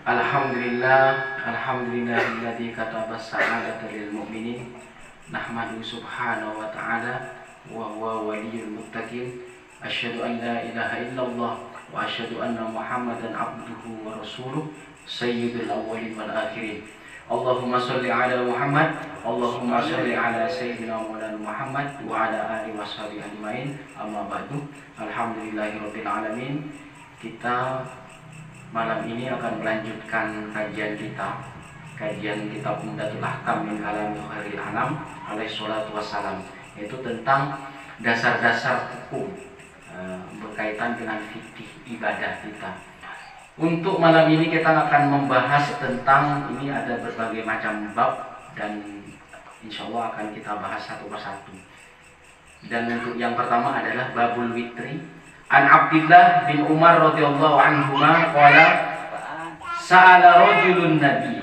Alhamdulillahilladzi kataba sa'adata lil mu'minin. Nahmadu subhanahu wa ta'ala wa huwa waliyyul muttaqin. Asyhadu an la ilaha illallah wa asyhadu anna Muhammadan abduhu wa rasuluh sayyidul awwalin wal akhirin. Allahumma sholli ala Muhammad, Allahumma sholli ala sayyidina Maulana Muhammad wa ala alihi washabihi ajmain. Amma ba'du. Alhamdulillahirabbil alamin. Kita malam ini akan melanjutkan kajian kitab Umdatul Ahkam min Kalami Khairil Anam alaihi salatu wassalam, yaitu tentang dasar-dasar hukum berkaitan dengan fikih ibadah kita. Untuk malam ini kita akan membahas tentang, ini ada berbagai macam bab dan insya Allah akan kita bahas satu persatu. Dan untuk yang pertama adalah babul witri. An Abdullah bin Umar radhiyallahu anhuma qala sa'ala rajulun nabi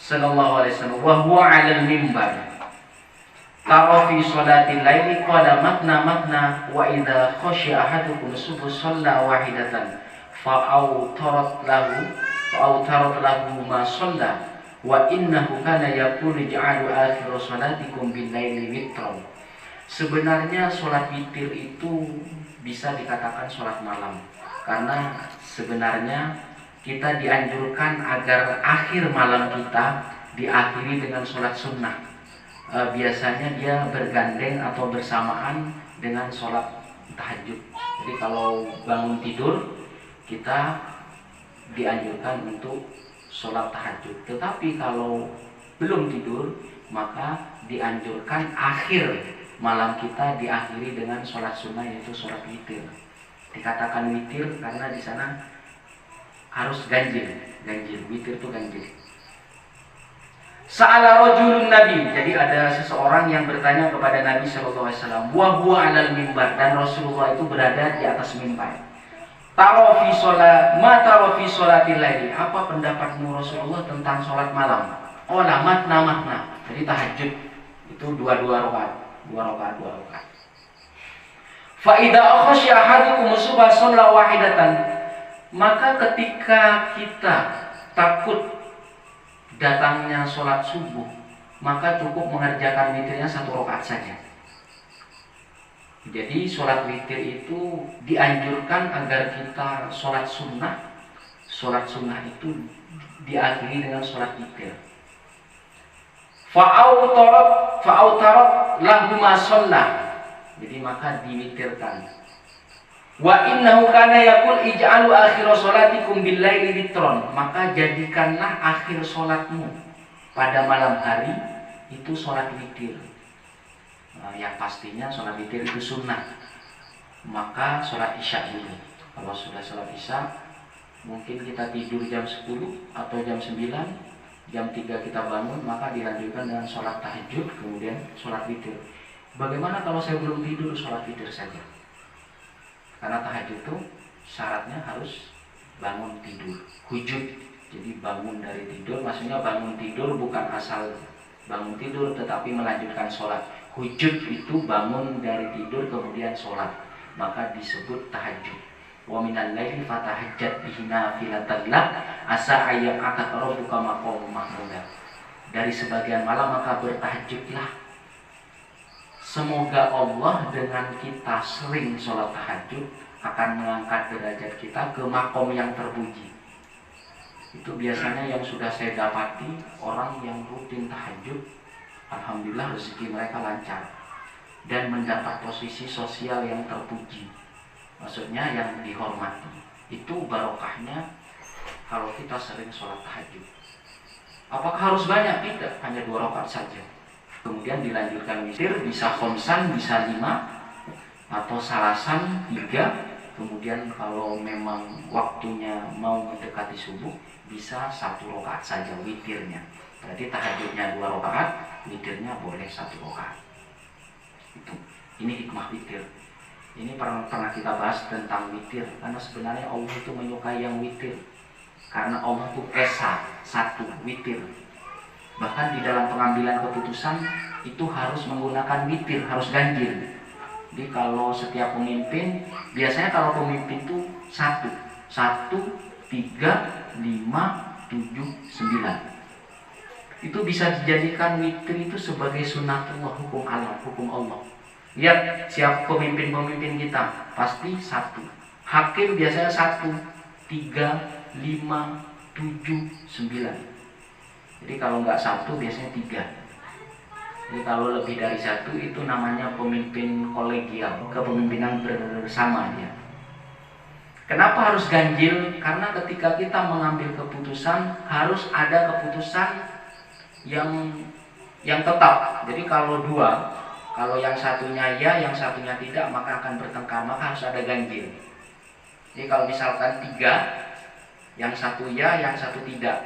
sallallahu alaihi wasallam wa huwa 'alal mimbar tara fi sholatil laili qala makna wa idza khashiya ahadukum subuh shalla wahidatan fa'autarat lahu ma shalla wa innahu kana yaqulu ja'alu akhir sholatikum bil laili witran. Sebenarnya sholat witir itu bisa dikatakan sholat malam, karena sebenarnya kita dianjurkan agar akhir malam kita diakhiri dengan sholat sunnah. Biasanya dia bergandeng atau bersamaan dengan sholat tahajud. Jadi kalau bangun tidur kita dianjurkan untuk sholat tahajud. Tetapi kalau belum tidur maka dianjurkan akhir malam kita diakhiri dengan sholat sunnah, yaitu sholat witir. Dikatakan witir karena di sana harus ganjil. Witir itu ganjil. Sa'ala rajulun nabi, jadi ada seseorang yang bertanya kepada Nabi sallallahu alaihi wasallam, wa huwa 'alal mimbar, dan Rasulullah itu berada di atas mimbar. Taro fi sholatil laili, apa pendapatmu Rasulullah tentang sholat malam? Qala makna, jadi tahajud itu dua rakaat. Fa idza khashiya ahadukum subha shalla wahidatan, maka ketika kita takut datangnya sholat subuh, maka cukup mengerjakan witirnya satu rakaat saja. Jadi sholat witir itu dianjurkan agar kita sholat sunnah itu diakhiri dengan sholat witir. Fa'autarat lahu ma shalla, jadi maka diwitirkan. Wa innahu kana yaqul ij'alu akhir sholatikum bil laili witron, maka jadikanlah akhir sholatmu pada malam hari itu sholat witir. Yang pastinya sholat witir itu sunnah. Maka sholat isya dulu. Kalau sudah sholat isya, mungkin kita tidur jam 10 atau jam 9, jam 3 kita bangun, maka dilanjutkan dengan sholat tahajud, kemudian sholat witir. Bagaimana kalau saya belum tidur, sholat witir saja? Karena tahajud itu syaratnya harus bangun tidur, hujud. Jadi bangun dari tidur, maksudnya bangun tidur bukan asal bangun tidur, tetapi melanjutkan sholat. Hujud itu bangun dari tidur kemudian sholat, maka disebut tahajud. Wa minal laili fatahajjat bihi nafilatan lak asa ayyaka rabbuka maqam mahmuda. Dari sebagian malam maka bertahajudlah. Semoga Allah dengan kita sering sholat tahajud akan mengangkat derajat kita ke makom yang terpuji. Itu biasanya yang sudah saya dapati, orang yang rutin tahajud, alhamdulillah rezeki mereka lancar dan mendapat posisi sosial yang terpuji. Maksudnya yang dihormati. Itu barokahnya kalau kita sering sholat tahajud. Apakah harus banyak? Tidak, hanya 2 rakaat saja. Kemudian dilanjutkan witir, bisa khomsan, bisa 5, atau salasan 3. Kemudian kalau memang waktunya mau mendekati subuh, bisa 1 rakaat saja witirnya. Berarti tahajudnya 2 rakaat, witirnya boleh 1 rakaat. Ini hikmah witir. Ini pernah kita bahas tentang witir, karena sebenarnya Allah itu menyukai yang witir. Karena Allah itu esa, 1, witir. Bahkan di dalam pengambilan keputusan itu harus menggunakan witir, harus ganjil. Jadi kalau setiap pemimpin, biasanya kalau pemimpin itu 1, 3, 5, 7, 9. Itu bisa dijadikan witir itu sebagai sunatullah, hukum Allah, hukum Allah. Lihat siap pemimpin-pemimpin kita, pasti 1. Hakim biasanya 1, 3, 5, 7, 9. Jadi kalau nggak 1 biasanya 3. Jadi kalau lebih dari 1 itu namanya pemimpin kolegial, kepemimpinan bersama dia. Kenapa harus ganjil? Karena ketika kita mengambil keputusan harus ada keputusan yang tetap. Jadi kalau 2, kalau yang satunya ya, yang satunya tidak, maka akan bertengkar, maka harus ada ganjil. Jadi kalau misalkan 3, yang 1 ya, yang 1 tidak.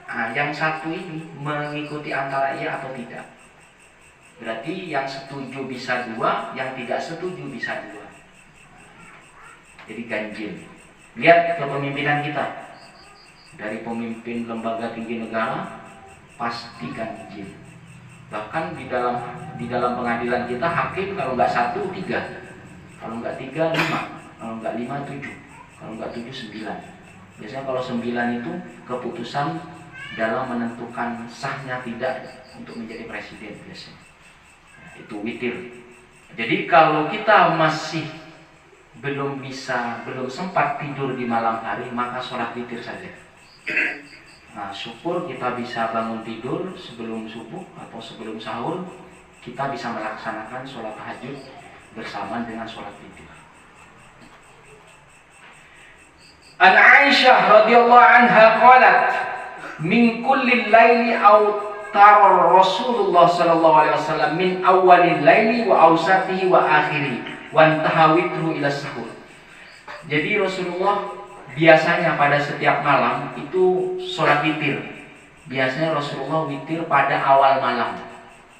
Nah, yang 1 ini mengikuti antara ya atau tidak. Berarti yang setuju bisa 2, yang tidak setuju bisa 2. Jadi ganjil. Lihat kepemimpinan kita. Dari pemimpin lembaga tinggi negara pasti ganjil. Bahkan di dalam pengadilan kita hakim kalau nggak 1, 3. Kalau nggak 3, 5. Kalau nggak 5, 7. Kalau nggak 7, 9. Biasanya kalau 9 itu keputusan dalam menentukan sahnya tidak untuk menjadi presiden biasanya. Nah, itu witir. Jadi kalau kita masih belum sempat tidur di malam hari, maka sholat witir saja. Nah, syukur kita bisa bangun tidur sebelum subuh atau sebelum sahur, kita bisa melaksanakan sholat tahajud bersamaan dengan sholat witir. An Aisyah radhiyallahu anha qalat min kulli laili awtar Rasulullah sallallahu alaihi wasallam min awwalil laili wa awsatihi wa akhirih wa tahawithu ila sahur. Jadi Rasulullah biasanya pada setiap malam itu sholat witir. Biasanya Rasulullah witir pada awal malam.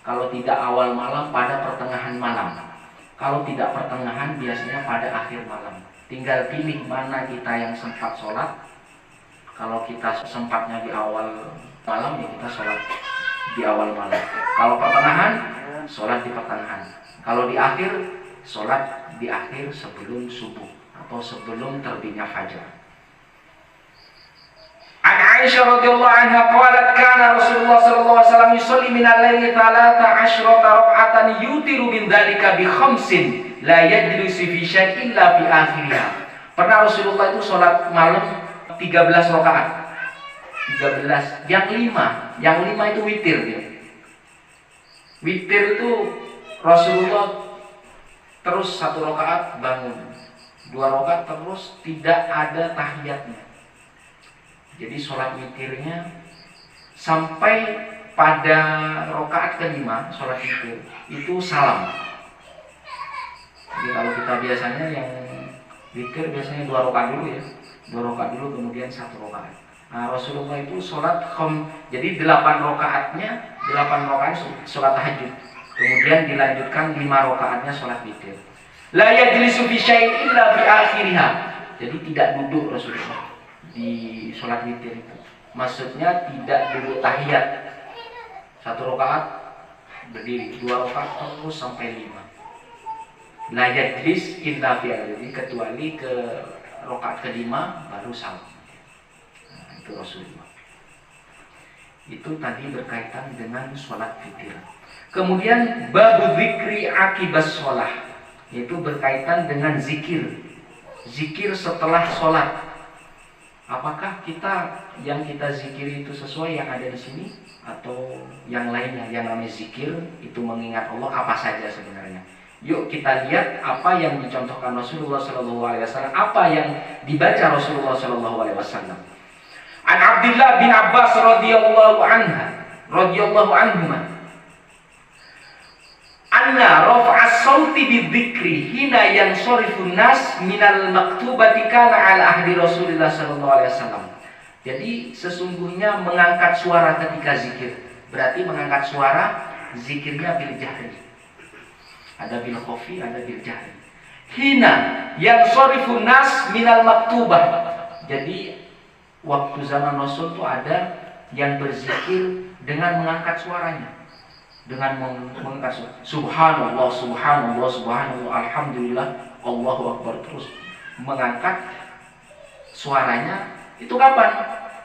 Kalau tidak awal malam, pada pertengahan malam. Kalau tidak pertengahan, biasanya pada akhir malam. Tinggal pilih mana kita yang sempat sholat. Kalau kita sempatnya di awal malam, ya kita sholat di awal malam. Kalau pertengahan, sholat di pertengahan. Kalau di akhir, sholat di akhir sebelum subuh atau sebelum terbitnya fajar. An Aisyah radhiyallahu anha qalat kana Rasulullah sallallahu alaihi wasallam yusalli min al-laili 13 rak'atan yutiru min dzalika bi khamsin la yajlisu fi syai'in illa bi akhiriha. Pernah Rasulullah itu salat malam 13 rakaat. 13. Yang 5 itu witir dia. Witir itu Rasulullah terus 1 rakaat bangun, 2 rakaat terus tidak ada tahiyatnya. Jadi sholat witirnya sampai pada rakaat kelima sholat witir itu salam. Jadi kalau kita biasanya yang witir biasanya 2 rakaat dulu ya, 2 rakaat dulu kemudian 1 rakaat. Nah, Rasulullah itu sholat jadi 8 rakaatnya 8 rakaat sholat tahajud. Kemudian dilanjutkan 5 rakaatnya sholat witir. La yajlisu fi syai'in illa bi akhiriha. Jadi tidak duduk Rasulullah di sholat witir itu. Maksudnya tidak duduk tahiyat. 1 rakaat berdiri, 2 rakaat terus sampai 5. La yajlis illa bi akhirihi, kecuali ke rakaat kelima baru salam. Nah, itu Rasulullah. Itu tadi berkaitan dengan sholat witir. Kemudian babu zikri akibas sholah, yaitu berkaitan dengan zikir. Zikir setelah sholat. Apakah yang kita zikiri itu sesuai yang ada di sini atau yang lainnya? Yang namanya zikir itu mengingat Allah apa saja sebenarnya. Yuk kita lihat apa yang dicontohkan Rasulullah SAW, apa yang dibaca Rasulullah SAW. An Abdullah bin Abbas radhiyallahu anhuma anna rafa'as sauti bidzikri hina yanshorifun nas minal maktubati kana ala ahdi Rasulullah sallallahu alaihi wasallam. Jadi sesungguhnya mengangkat suara ketika zikir, berarti mengangkat suara zikirnya bil jahri. Ada bil khafi, ada bil jahri. Hina yanshorifun nas minal maktubah. Jadi waktu zaman Rasul itu ada yang berzikir dengan mengangkat suaranya. Dengan mengangkat subhanallah, subhanallah, subhanallah, alhamdulillah, Allahu akbar, terus mengangkat suaranya. Itu kapan?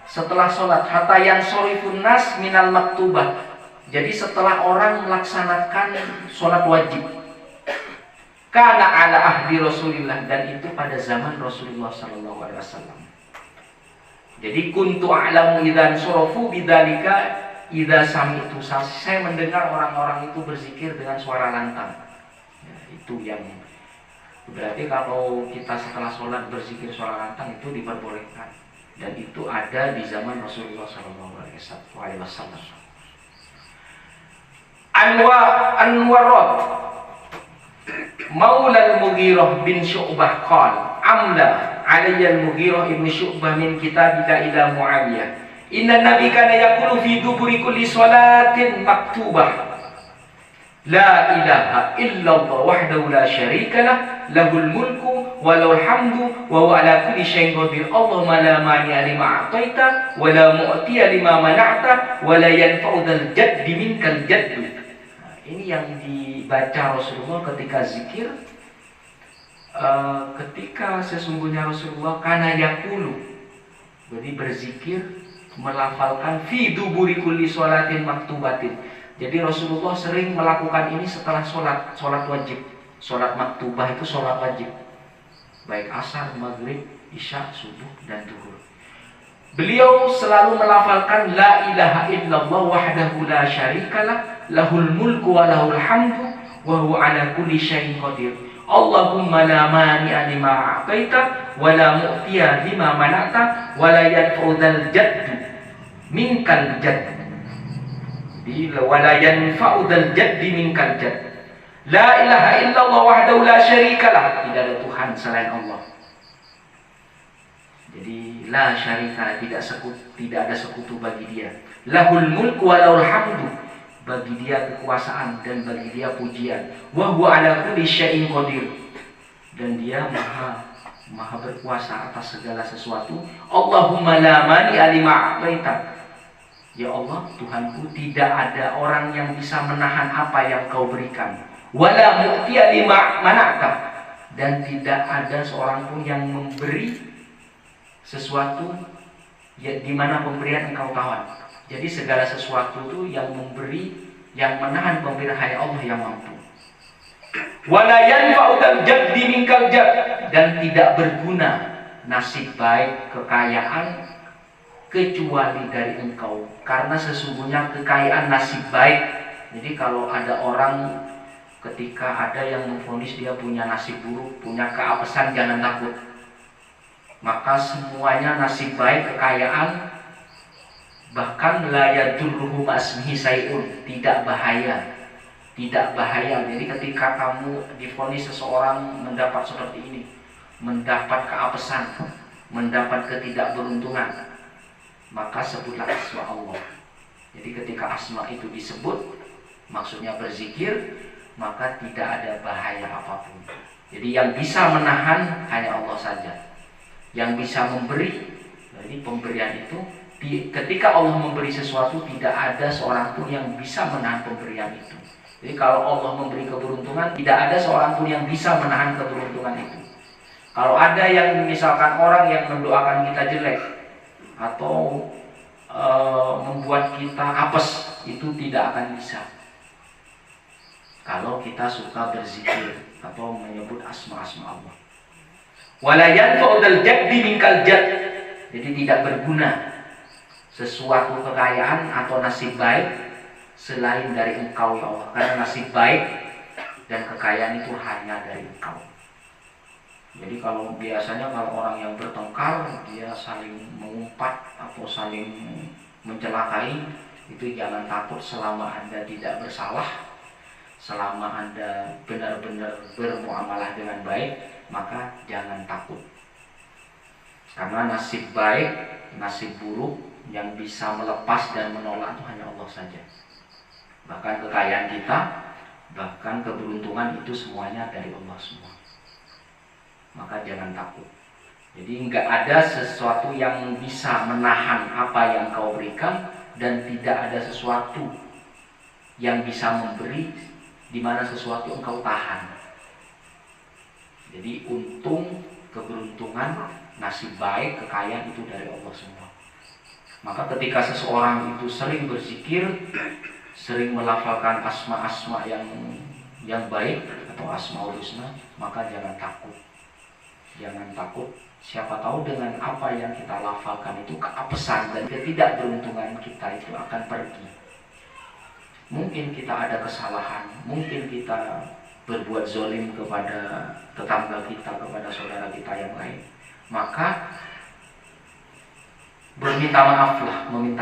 setelah sholat, hatta yang sorifun nas minal maktubah. Jadi setelah orang melaksanakan sholat wajib. Kana ala ahdi Rasulillah, dan itu pada zaman Rasulullah sallallahu alaihi wasallam. Jadi kuntu a'lamu idzan surafu bidzalika idza sami'tu. Saya mendengar orang-orang itu berzikir dengan suara lantang. Ya, itu yang berarti kalau kita setelah sholat berzikir suara lantang itu diperbolehkan, dan itu ada di zaman Rasulullah sallallahu alaihi wasallam. Anwarat Maula al-Mughirah bin Syu'bah qala amla alayya al-Mughirah ibn Syu'bah min kitabika ila Muawiyah inna nabi kana yaqulu fi duburi kulli salatin maktubah la ilaha illallah wahdahu la syarika lah lahul mulku wa lahul hamdu wa huwa ala kulli syai'in qadir. Allahumma la mani'a lima a'taita wa la mu'tiya lima mana'ta wa la yanfa'u dzal jaddi minkal jaddu. Ini yang dibaca Rasulullah ketika zikir, ketika sesungguhnya Rasulullah kana yaqulu, jadi berzikir melafalkan fi duburi kulli sholatin maktubatin. Jadi Rasulullah sering melakukan ini setelah sholat wajib. Sholat maktubah itu sholat wajib, baik asar, maghrib, isya, subuh, dan zuhur. Beliau selalu melafalkan la ilaha illallah wahdahu la syarikalah lahul mulku wa lahul hamdu wa huwa ala kulli syai'in qadir. Allahumma la mani'a lima a'taita wa la mu'tiya lima mana'ta wa la yanfa'u dzal jaddu minkal jadd. Wa la yanfa'u dzal jaddi minkal jadd. La ilaha illallah wahdahu la syarikalah, tidak ada Tuhan selain Allah. Jadi la syarika, tidak ada sekutu bagi dia. Lahul mulku wa lahul hamdu, bagi dia kekuasaan dan bagi dia pujian. Wa huwa ala kulli syai'in qadir, dan dia maha berkuasa atas segala sesuatu. Allahumma la mani'a lima a'taita. Ya Allah, Tuhanku, tidak ada orang yang bisa menahan apa yang Kau berikan. Wala mu'tiya lima mana'ta, dan tidak ada seorang pun yang memberi sesuatu ya, di mana pemberian Engkau tawar. Jadi segala sesuatu itu yang memberi, yang menahan pemberian hanya Allah yang mampu. Wala yanfa'u dzal jaddi minkal jadd, dan tidak berguna nasib baik, kekayaan kecuali dari Engkau, karena sesungguhnya kekayaan nasib baik. Jadi kalau ada orang, ketika ada yang memvonis dia punya nasib buruk, punya keapesan, jangan takut. Maka semuanya nasib baik, kekayaan, bahkan la yadurruhu ma'asmihi sayun, tidak bahaya. Tidak bahaya. Jadi ketika kamu divonis seseorang mendapat seperti ini, mendapat keapesan, mendapat ketidakberuntungan, maka sebutlah asma Allah. Jadi ketika asma itu disebut, maksudnya berzikir, maka tidak ada bahaya apapun. Jadi yang bisa menahan hanya Allah saja, yang bisa memberi. Jadi pemberian itu, ketika Allah memberi sesuatu, tidak ada seorang pun yang bisa menahan pemberian itu. Jadi kalau Allah memberi keberuntungan, tidak ada seorang pun yang bisa menahan keberuntungan itu. Kalau ada yang misalkan orang yang mendoakan kita jelek atau membuat kita apes, itu tidak akan bisa kalau kita suka berzikir atau menyebut asma-asma Allah. Wala yanfa'u dzal jaddi minkal jadd, jadi tidak berguna sesuatu kekayaan atau nasib baik selain dari Engkau ya Allah, karena nasib baik dan kekayaan itu hanya dari Engkau. Jadi kalau biasanya kalau orang yang bertengkar, dia saling mengumpat atau saling mencelakai, itu jangan takut selama Anda tidak bersalah, selama Anda benar-benar bermuamalah dengan baik, maka jangan takut. Karena nasib baik, nasib buruk yang bisa melepas dan menolak itu hanya Allah saja. Bahkan kekayaan kita, bahkan keberuntungan itu semuanya dari Allah semua. Maka jangan takut. Jadi enggak ada sesuatu yang bisa menahan apa yang Kau berikan, dan tidak ada sesuatu yang bisa memberi di mana sesuatu Engkau tahan. Jadi untung, keberuntungan, nasib baik, kekayaan itu dari Allah semua. Maka ketika seseorang itu sering berzikir, sering melafalkan asma-asma yang baik atau asmaul husna, maka jangan takut. Jangan takut. Siapa tahu dengan apa yang kita lafalkan itu keapesan dan ketidakberuntungan kita itu akan pergi. Mungkin kita ada kesalahan, mungkin kita berbuat zolim kepada tetangga kita, kepada saudara kita yang lain. Maka meminta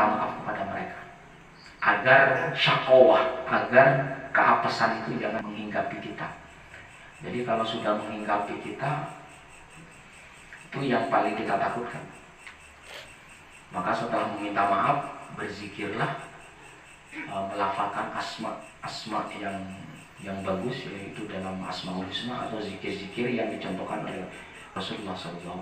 maaf kepada mereka, agar syakowah, agar keapesan itu jangan menghinggapi kita. Jadi kalau sudah menghinggapi kita, itu yang paling kita takutkan. Maka setelah meminta maaf, berzikirlah, melafalkan asma yang bagus, yaitu dalam asmaul husna atau zikir-zikir yang dicontohkan oleh Rasulullah SAW.